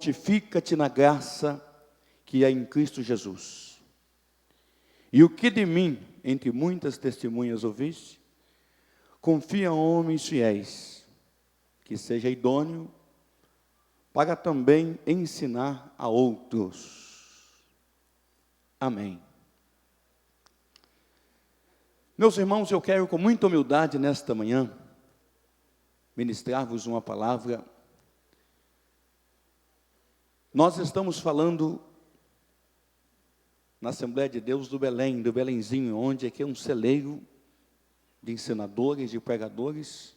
Fortifica-te na graça que é em Cristo Jesus. E o que de mim, entre muitas testemunhas ouviste, confia em homens fiéis, que seja idôneo para também ensinar a outros. Amém. Meus irmãos, eu quero com muita humildade nesta manhã ministrar-vos uma palavra. Nós estamos falando na Assembleia de Deus do Belém, do Belenzinho, onde aqui é um celeiro de ensinadores, de pregadores.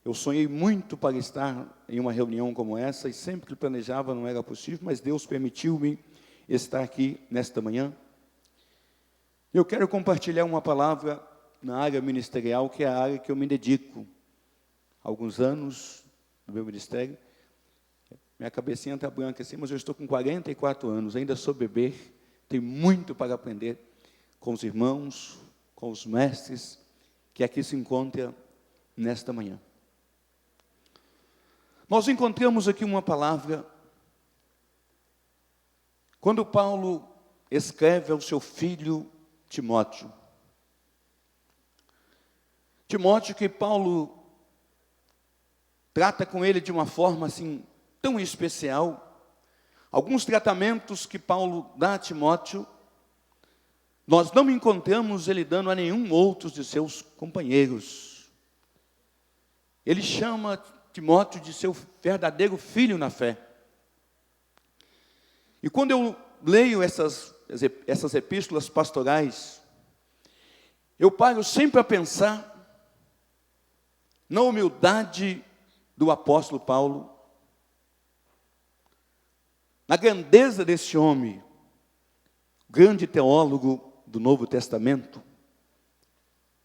Eu sonhei muito para estar em uma reunião como essa, e sempre que planejava não era possível, mas Deus permitiu-me estar aqui nesta manhã. Eu quero compartilhar uma palavra na área ministerial, que é a área que eu me dedico há alguns anos no meu ministério. Minha cabecinha está branca assim, mas eu estou com 44 anos, ainda sou bebê, tenho muito para aprender com os irmãos, com os mestres, que aqui se encontram nesta manhã. Nós encontramos aqui uma palavra, quando Paulo escreve ao seu filho Timóteo. Timóteo, que Paulo trata com ele de uma forma assim, tão especial. Alguns tratamentos que Paulo dá a Timóteo, nós não encontramos ele dando a nenhum outro de seus companheiros. Ele chama Timóteo de seu verdadeiro filho na fé. E quando eu leio essas epístolas pastorais, eu paro sempre a pensar na humildade do apóstolo Paulo, na grandeza desse homem, grande teólogo do Novo Testamento,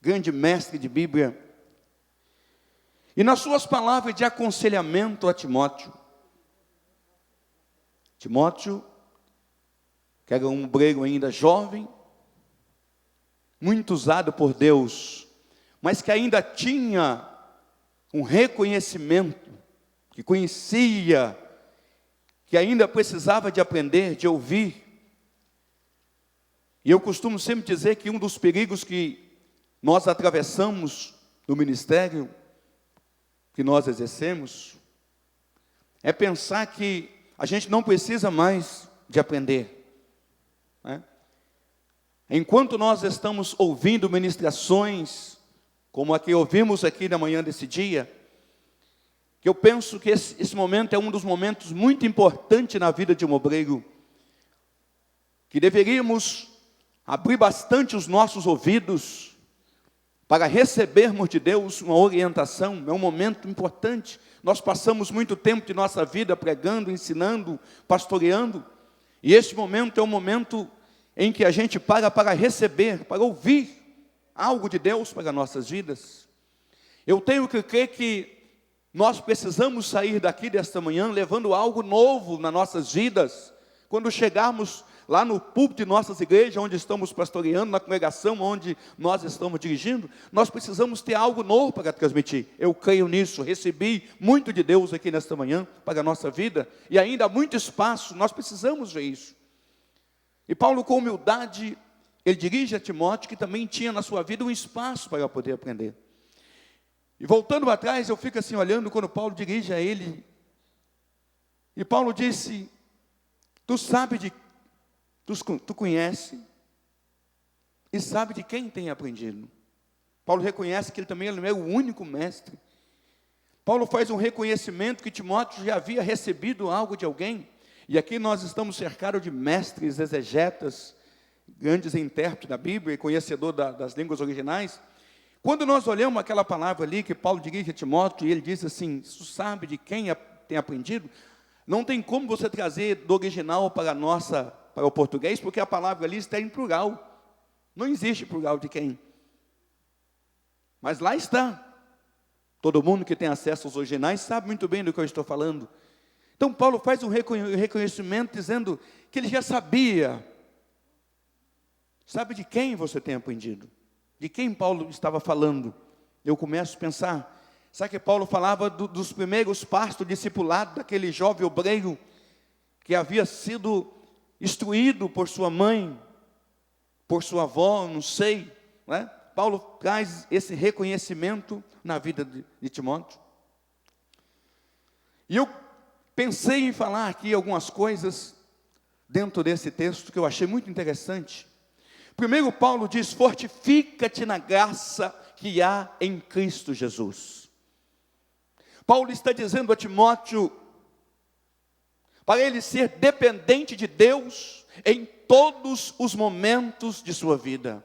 grande mestre de Bíblia, e nas suas palavras de aconselhamento a Timóteo. Timóteo, que era um obreiro ainda jovem, muito usado por Deus, mas que ainda tinha um reconhecimento, que conhecia, que ainda precisava de aprender, de ouvir. E eu costumo sempre dizer que um dos perigos que nós atravessamos no ministério que nós exercemos é pensar que a gente não precisa mais de aprender, né? Enquanto nós estamos ouvindo ministrações como a que ouvimos aqui na manhã desse dia, que eu penso que esse momento é um dos momentos muito importantes na vida de um obreiro, que deveríamos abrir bastante os nossos ouvidos para recebermos de Deus uma orientação. É um momento importante. Nós passamos muito tempo de nossa vida pregando, ensinando, pastoreando, e esse momento é um momento em que a gente para receber, para ouvir algo de Deus para nossas vidas. Eu tenho que crer que nós precisamos sair daqui desta manhã levando algo novo nas nossas vidas. Quando chegarmos lá no púlpito de nossas igrejas, onde estamos pastoreando, na congregação onde nós estamos dirigindo, nós precisamos ter algo novo para transmitir. Eu creio nisso, recebi muito de Deus aqui nesta manhã para a nossa vida, e ainda há muito espaço, nós precisamos ver isso. E Paulo, com humildade, ele dirige a Timóteo, que também tinha na sua vida um espaço para poder aprender. E voltando atrás, eu fico assim olhando quando Paulo dirige a ele. E Paulo disse: tu conhece e sabe de quem tem aprendido. Paulo reconhece que ele também não é o único mestre. Paulo faz um reconhecimento que Timóteo já havia recebido algo de alguém. E aqui nós estamos cercados de mestres, exegetas, grandes intérpretes da Bíblia e conhecedor das línguas originais. Quando nós olhamos aquela palavra ali que Paulo dirige a Timóteo, e ele diz assim: tu sabe de quem tem aprendido? Não tem como você trazer do original para o português, porque a palavra ali está em plural. Não existe plural de quem. Mas lá está. Todo mundo que tem acesso aos originais sabe muito bem do que eu estou falando. Então Paulo faz um reconhecimento dizendo que ele já sabia. Sabe de quem você tem aprendido? De quem Paulo estava falando? Eu começo a pensar, sabe que Paulo falava dos primeiros passos do discipulado daquele jovem obreiro que havia sido instruído por sua mãe, por sua avó, não sei, não é? Paulo traz esse reconhecimento na vida de Timóteo. E eu pensei em falar aqui algumas coisas dentro desse texto que eu achei muito interessante. Primeiro, Paulo diz: fortifica-te na graça que há em Cristo Jesus. Paulo está dizendo a Timóteo para ele ser dependente de Deus em todos os momentos de sua vida.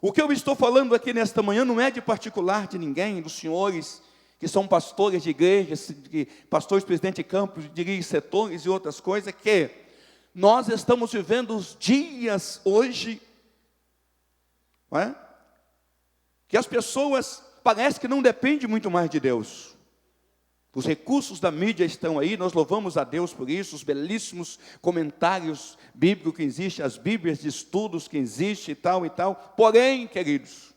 O que eu estou falando aqui nesta manhã não é de particular de ninguém, dos senhores que são pastores de igrejas, pastores presidente de campos, dirigem setores e outras coisas, que nós estamos vivendo os dias hoje, não é? Que as pessoas parece que não dependem muito mais de Deus. Os recursos da mídia estão aí, nós louvamos a Deus por isso, os belíssimos comentários bíblicos que existem, as bíblias de estudos que existem e tal e tal. Porém, queridos,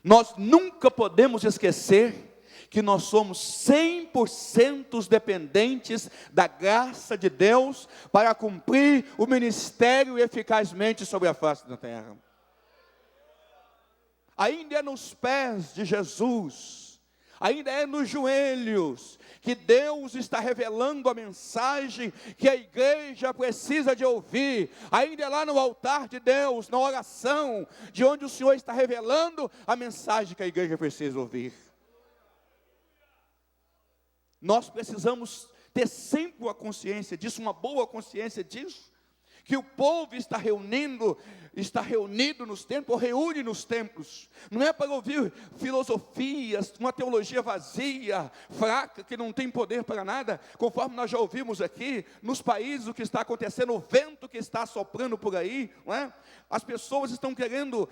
nós nunca podemos esquecer que nós somos 100% dependentes da graça de Deus para cumprir o ministério eficazmente sobre a face da terra. Ainda é nos pés de Jesus, ainda é nos joelhos, que Deus está revelando a mensagem que a igreja precisa de ouvir. Ainda é lá no altar de Deus, na oração, de onde o Senhor está revelando a mensagem que a igreja precisa ouvir. Nós precisamos ter sempre a consciência disso, uma boa consciência disso, que o povo está reunido nos templos, ou reúne nos templos, não é para ouvir filosofias, uma teologia vazia, fraca, que não tem poder para nada, conforme nós já ouvimos aqui, nos países o que está acontecendo, o vento que está soprando por aí, não é? As pessoas estão querendo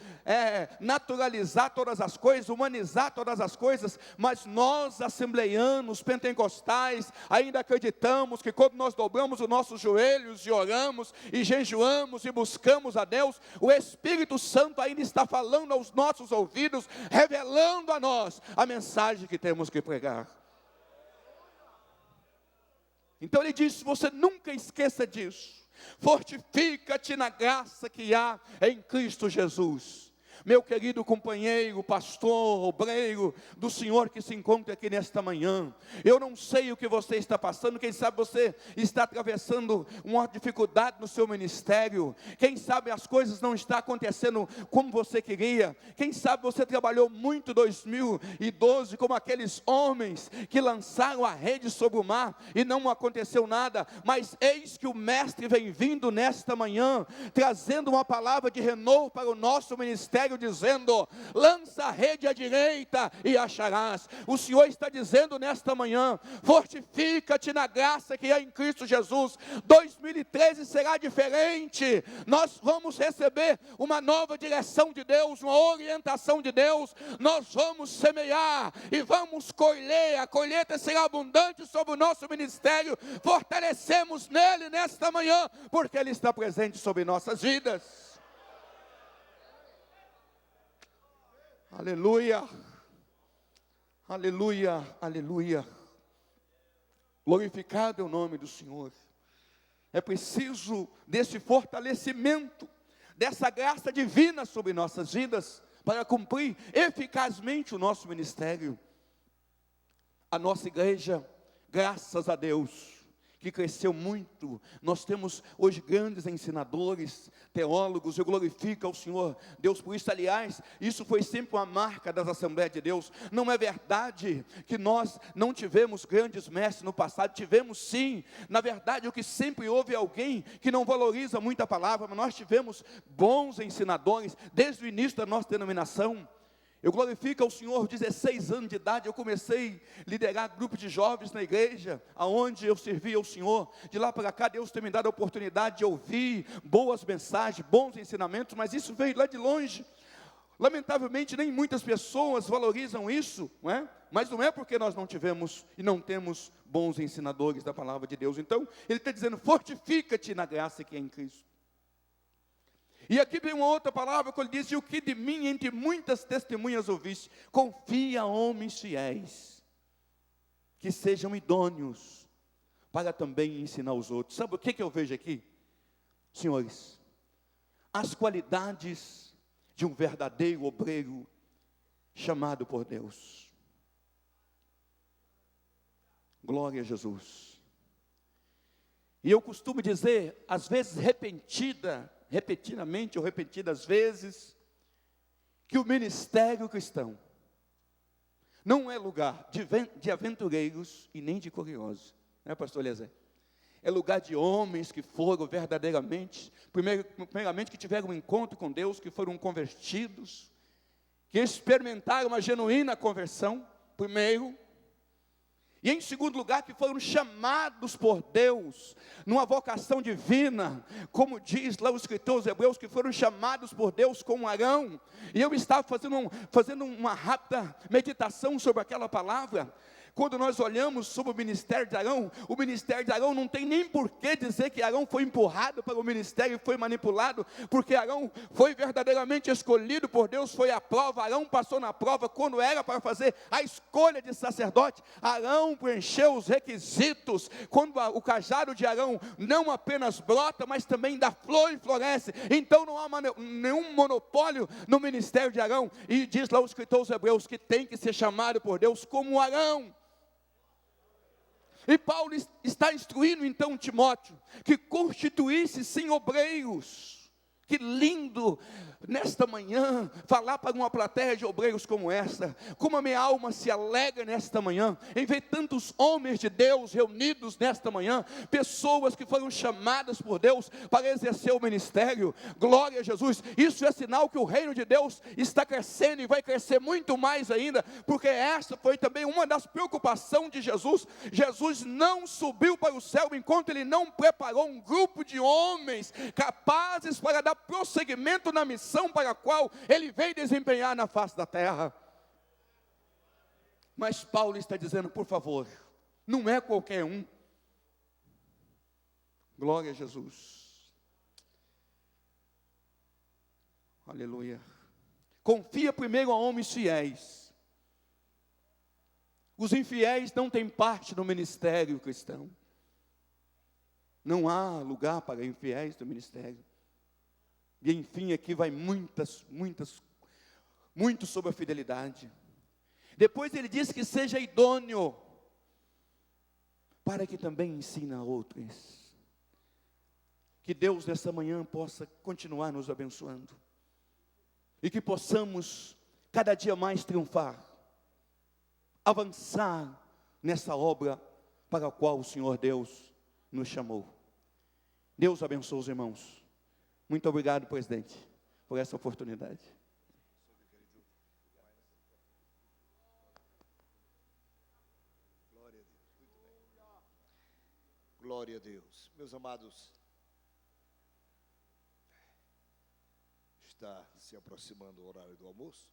naturalizar todas as coisas, humanizar todas as coisas, mas nós, assembleianos, pentecostais, ainda acreditamos que quando nós dobramos os nossos joelhos e oramos, e jejuamos e buscamos a Deus, o Espírito Santo ainda está falando aos nossos ouvidos, revelando a nós a mensagem que temos que pregar. Então ele diz: você nunca esqueça disso, fortifica-te na graça que há em Cristo Jesus. Meu querido companheiro, pastor, obreiro do Senhor que se encontra aqui nesta manhã, eu não sei o que você está passando, quem sabe você está atravessando uma dificuldade no seu ministério, quem sabe as coisas não estão acontecendo como você queria, quem sabe você trabalhou muito em 2012 como aqueles homens que lançaram a rede sobre o mar e não aconteceu nada, mas eis que o Mestre vem vindo nesta manhã, trazendo uma palavra de renovo para o nosso ministério, dizendo: lança a rede à direita e acharás. O Senhor está dizendo nesta manhã: fortifica-te na graça que há em Cristo Jesus. 2013 será diferente, nós vamos receber uma nova direção de Deus, uma orientação de Deus, nós vamos semear e vamos colher, a colheita será abundante sobre o nosso ministério, fortalecemos nele nesta manhã, porque ele está presente sobre nossas vidas. Aleluia, aleluia, aleluia. Glorificado é o nome do Senhor. É preciso desse fortalecimento, dessa graça divina sobre nossas vidas, para cumprir eficazmente o nosso ministério. A nossa igreja, graças a Deus, que cresceu muito, nós temos hoje grandes ensinadores, teólogos, eu glorifico ao Senhor Deus por isso. Aliás, isso foi sempre uma marca das Assembleias de Deus. Não é verdade que nós não tivemos grandes mestres no passado, tivemos sim. Na verdade, o que sempre houve é alguém que não valoriza muito a palavra, mas nós tivemos bons ensinadores desde o início da nossa denominação. Eu glorifico ao Senhor. Aos 16 anos de idade eu comecei a liderar grupo de jovens na igreja, aonde eu servia ao Senhor. De lá para cá Deus tem me dado a oportunidade de ouvir boas mensagens, bons ensinamentos, mas isso veio lá de longe. Lamentavelmente nem muitas pessoas valorizam isso, não é? Mas não é porque nós não tivemos e não temos bons ensinadores da palavra de Deus. Então ele está dizendo: fortifica-te na graça que é em Cristo. E aqui vem uma outra palavra que ele diz: e o que de mim entre muitas testemunhas ouviste, confia a homens fiéis, que sejam idôneos para também ensinar os outros. Sabe o que eu vejo aqui? Senhores, as qualidades de um verdadeiro obreiro chamado por Deus. Glória a Jesus. E eu costumo dizer, às vezes repetidamente ou repetidas vezes, que o ministério cristão não é lugar de aventureiros e nem de curiosos, né, pastor Eliezer? É lugar de homens que foram verdadeiramente, primeiramente que tiveram um encontro com Deus, que foram convertidos, que experimentaram uma genuína conversão, primeiro. E em segundo lugar, que foram chamados por Deus, numa vocação divina, como diz lá o escritor aos Hebreus, que foram chamados por Deus como Arão. E eu estava fazendo uma rápida meditação sobre aquela palavra. Quando nós olhamos sobre o ministério de Arão não tem nem por que dizer que Arão foi empurrado para o ministério e foi manipulado, porque Arão foi verdadeiramente escolhido por Deus, foi a prova. Arão passou na prova quando era para fazer a escolha de sacerdote. Arão preencheu os requisitos, quando o cajado de Arão não apenas brota, mas também dá flor e floresce. Então não há nenhum monopólio no ministério de Arão, e diz lá o escritor aos Hebreus, que tem que ser chamado por Deus como Arão. E Paulo está instruindo então Timóteo, que constituísse sim obreiros. Que lindo, nesta manhã, falar para uma plateia de obreiros como essa. Como a minha alma se alegra nesta manhã, em ver tantos homens de Deus reunidos nesta manhã, pessoas que foram chamadas por Deus para exercer o ministério. Glória a Jesus. Isso é sinal que o reino de Deus está crescendo e vai crescer muito mais ainda, porque essa foi também uma das preocupações de Jesus. Jesus não subiu para o céu enquanto ele não preparou um grupo de homens capazes para dar prosseguimento na missão para a qual ele veio desempenhar na face da terra. Mas Paulo está dizendo, por favor, não é qualquer um. Glória a Jesus. Aleluia. Confia primeiro a homens fiéis. Os infiéis não têm parte no ministério cristão. Não há lugar para infiéis no ministério. E enfim, aqui vai muito sobre a fidelidade. Depois ele diz que seja idôneo, para que também ensine a outros. Que Deus nessa manhã possa continuar nos abençoando, e que possamos cada dia mais triunfar, avançar nessa obra para a qual o Senhor Deus nos chamou. Deus abençoe os irmãos. Muito obrigado, presidente, por essa oportunidade. Glória a Deus. Muito bem. Glória a Deus. Meus amados, está se aproximando o horário do almoço.